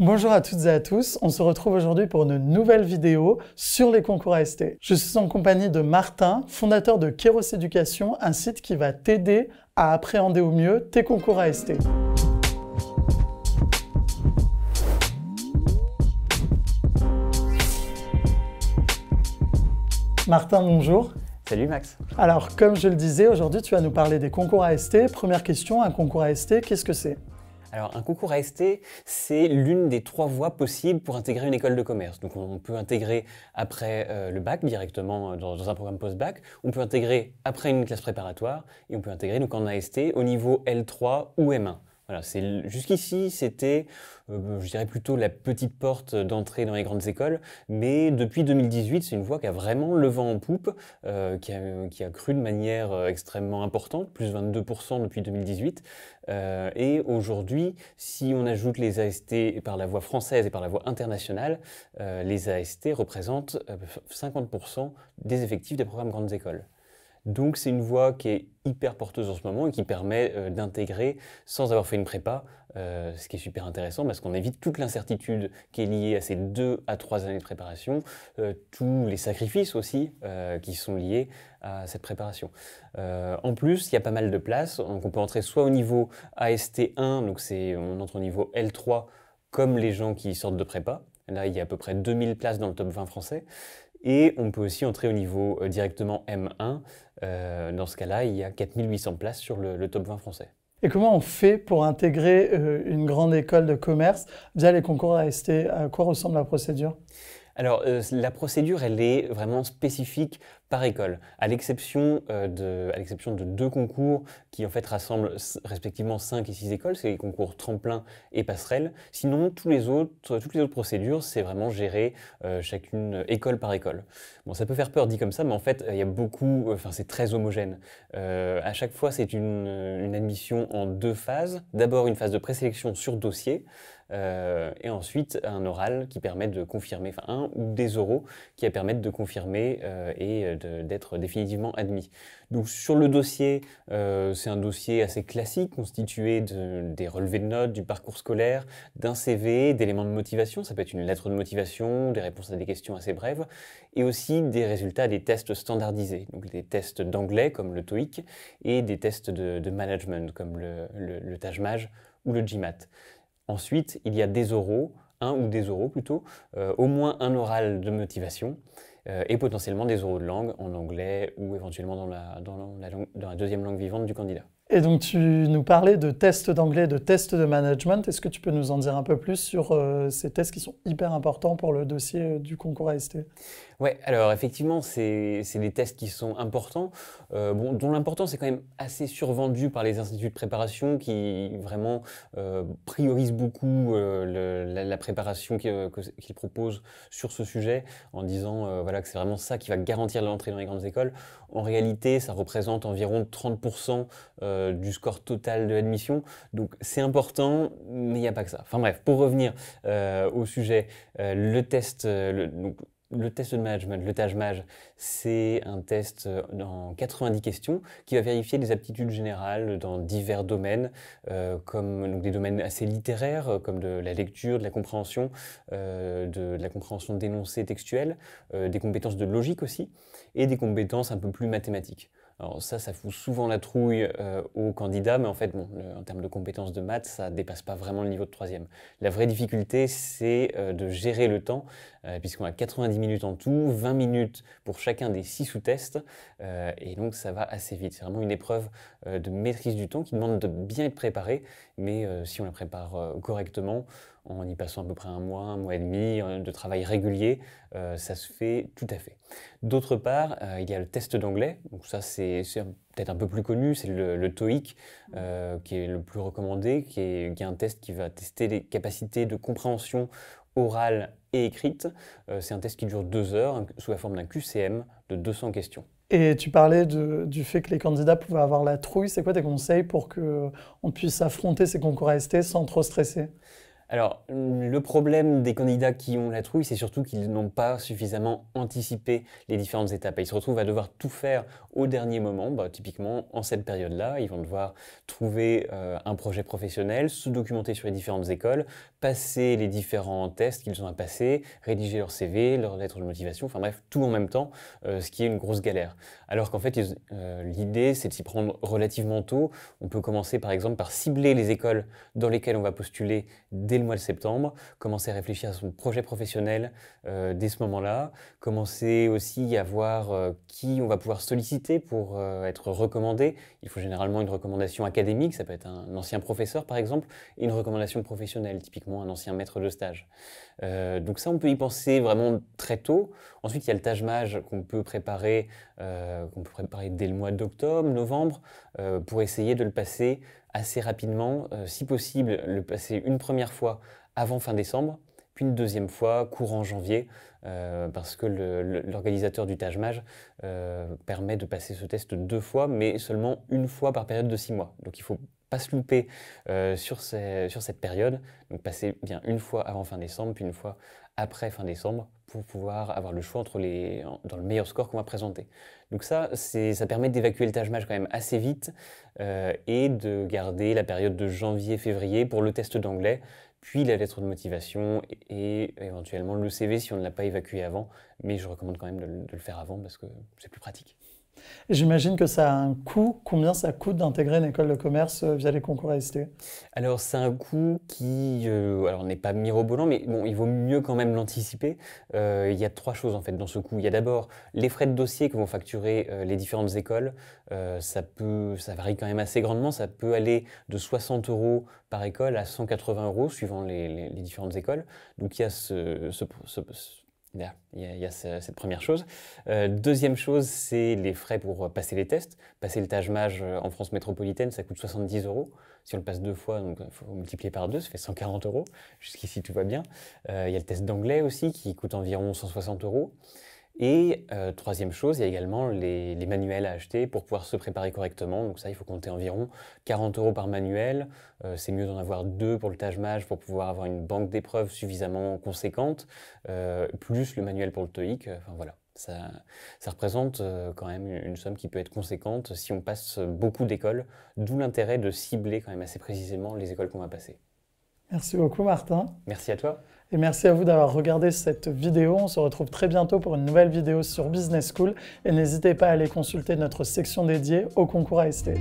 Bonjour à toutes et à tous, on se retrouve aujourd'hui pour une nouvelle vidéo sur les concours AST. Je suis en compagnie de Martin, fondateur de Kairos Éducation, un site qui va t'aider à appréhender au mieux tes concours AST. Martin, bonjour. Salut Max. Alors, comme je le disais, aujourd'hui tu vas nous parler des concours AST. Première question, un concours AST, qu'est-ce que c'est ? Alors, un concours AST, c'est l'une des 3 voies possibles pour intégrer une école de commerce. Donc, on peut intégrer après le bac, directement dans un programme post-bac. On peut intégrer après une classe préparatoire. Et on peut intégrer donc, en AST au niveau L3 ou M1. Voilà, jusqu'ici, c'était, je dirais plutôt la petite porte d'entrée dans les grandes écoles, mais depuis 2018, c'est une voie qui a vraiment le vent en poupe, qui a cru de manière extrêmement importante, plus 22% depuis 2018. Et aujourd'hui, si on ajoute les AST par la voie française et par la voie internationale, les AST représentent 50% des effectifs des programmes grandes écoles. Donc c'est une voie qui est hyper porteuse en ce moment et qui permet d'intégrer sans avoir fait une prépa, ce qui est super intéressant parce qu'on évite toute l'incertitude qui est liée à ces 2 à 3 années de préparation, tous les sacrifices aussi qui sont liés à cette préparation. En plus, il y a pas mal de places, donc on peut entrer soit au niveau AST1, donc on entre au niveau L3 comme les gens qui sortent de prépa. Là, il y a à peu près 2000 places dans le top 20 français. Et on peut aussi entrer au niveau directement M1. Dans ce cas-là, il y a 4800 places sur le top 20 français. Et comment on fait pour intégrer une grande école de commerce via les concours AST? À quoi ressemble la procédure? Alors, la procédure, elle est vraiment spécifique par école, à l'exception de 2 concours qui en fait rassemblent respectivement 5 et 6 écoles, c'est les concours tremplin et passerelle. Sinon, toutes les autres procédures, c'est vraiment géré chacune école par école. Bon, ça peut faire peur dit comme ça, mais en fait, il y a c'est très homogène. À chaque fois, c'est une admission en 2 phases. D'abord, une phase de présélection sur dossier. Et ensuite un oral qui permet de confirmer, enfin un ou des oraux qui permettent de confirmer et d'être définitivement admis. Donc sur le dossier, c'est un dossier assez classique constitué des relevés de notes, du parcours scolaire, d'un CV, d'éléments de motivation, ça peut être une lettre de motivation, des réponses à des questions assez brèves, et aussi des résultats des tests standardisés, donc des tests d'anglais comme le TOEIC et des tests de management comme le TAJMAJ ou le GMAT. Ensuite, il y a des oraux, un ou des oraux plutôt, au moins un oral de motivation et potentiellement des oraux de langue en anglais ou éventuellement dans la deuxième langue vivante du candidat. Et donc tu nous parlais de tests d'anglais, de tests de management. Est-ce que tu peux nous en dire un peu plus sur ces tests qui sont hyper importants pour le dossier du concours AST? Ouais, alors effectivement, c'est des tests qui sont importants, dont l'importance est quand même assez survendue par les instituts de préparation qui vraiment priorisent beaucoup la préparation qu'ils proposent sur ce sujet en disant voilà, que c'est vraiment ça qui va garantir l'entrée dans les grandes écoles. En réalité, ça représente environ 30% du score total de l'admission, donc c'est important, mais il n'y a pas que ça. Enfin bref, pour revenir au sujet, le test de management, le TAJMAJ, c'est un test en 90 questions qui va vérifier des aptitudes générales dans divers domaines, comme donc des domaines assez littéraires, comme de la lecture, de la compréhension d'énoncés textuels, des compétences de logique aussi, et des compétences un peu plus mathématiques. Alors ça fout souvent la trouille aux candidats, mais en fait, en termes de compétences de maths, ça ne dépasse pas vraiment le niveau de 3e. La vraie difficulté, c'est de gérer le temps, puisqu'on a 90 minutes en tout, 20 minutes pour chacun des 6 sous-tests, et donc ça va assez vite. C'est vraiment une épreuve de maîtrise du temps qui demande de bien être préparé, mais si on la prépare correctement, en y passant à peu près un mois et demi de travail régulier, ça se fait tout à fait. D'autre part, il y a le test d'anglais, donc ça c'est peut-être un peu plus connu, c'est le TOEIC qui est le plus recommandé, qui est un test qui va tester les capacités de compréhension orale et écrite. C'est un test qui dure 2 heures sous la forme d'un QCM de 200 questions. Et tu parlais du fait que les candidats pouvaient avoir la trouille. C'est quoi tes conseils pour qu'on puisse affronter ces concours AST sans trop stresser? Alors, le problème des candidats qui ont la trouille, c'est surtout qu'ils n'ont pas suffisamment anticipé les différentes étapes. Et ils se retrouvent à devoir tout faire au dernier moment. Typiquement, en cette période-là, ils vont devoir trouver un projet professionnel, se documenter sur les différentes écoles, passer les différents tests qu'ils ont à passer, rédiger leur CV, leur lettre de motivation, enfin bref, tout en même temps, ce qui est une grosse galère. Alors qu'en fait, l'idée, c'est de s'y prendre relativement tôt. On peut commencer par exemple par cibler les écoles dans lesquelles on va postuler dès le mois de septembre, commencer à réfléchir à son projet professionnel dès ce moment-là, commencer aussi à voir qui on va pouvoir solliciter pour être recommandé. Il faut généralement une recommandation académique, ça peut être un ancien professeur par exemple, et une recommandation professionnelle, typiquement un ancien maître de stage. Donc ça, on peut y penser vraiment très tôt. Ensuite, il y a le Taj-Maj qu'on peut préparer dès le mois d'octobre, novembre, pour essayer de le passer assez rapidement, si possible, le passer une première fois avant fin décembre, puis une deuxième fois courant janvier, parce que l'organisateur du Taj-Maj permet de passer ce test 2 fois, mais seulement une fois par période de 6 mois. Donc il ne faut pas se louper sur cette période, donc passer bien une fois avant fin décembre, puis une fois après fin décembre, pour pouvoir avoir le choix dans le meilleur score qu'on va présenter. Donc ça permet d'évacuer le Taj-Maj quand même assez vite et de garder la période de janvier-février pour le test d'anglais, puis la lettre de motivation et éventuellement le CV si on ne l'a pas évacué avant. Mais je recommande quand même de le faire avant parce que c'est plus pratique. Et j'imagine que ça a un coût. Combien ça coûte d'intégrer une école de commerce via les concours AST? Alors c'est un coût qui n'est pas mirobolant, mais bon, il vaut mieux quand même l'anticiper. Il y a 3 choses en fait dans ce coût. Il y a d'abord les frais de dossier que vont facturer les différentes écoles. Ça varie quand même assez grandement. Ça peut aller de 60 € par école à 180 € suivant les différentes écoles. Donc il y a cette première chose. Deuxième chose, c'est les frais pour passer les tests. Passer le Taj-Maj en France métropolitaine, ça coûte 70 €. Si on le passe 2 fois, donc il faut multiplier par 2, ça fait 140 €. Jusqu'ici, tout va bien. Il y a le test d'anglais aussi qui coûte environ 160 €. Et troisième chose, il y a également les manuels à acheter pour pouvoir se préparer correctement. Donc ça, il faut compter environ 40 € par manuel. C'est mieux d'en avoir 2 pour le Taj-Maj pour pouvoir avoir une banque d'épreuves suffisamment conséquente, plus le manuel pour le TOEIC. Enfin voilà, ça représente quand même une somme qui peut être conséquente si on passe beaucoup d'écoles, d'où l'intérêt de cibler quand même assez précisément les écoles qu'on va passer. Merci beaucoup Martin. Merci à toi. Et merci à vous d'avoir regardé cette vidéo. On se retrouve très bientôt pour une nouvelle vidéo sur Business School. Et n'hésitez pas à aller consulter notre section dédiée au concours AST.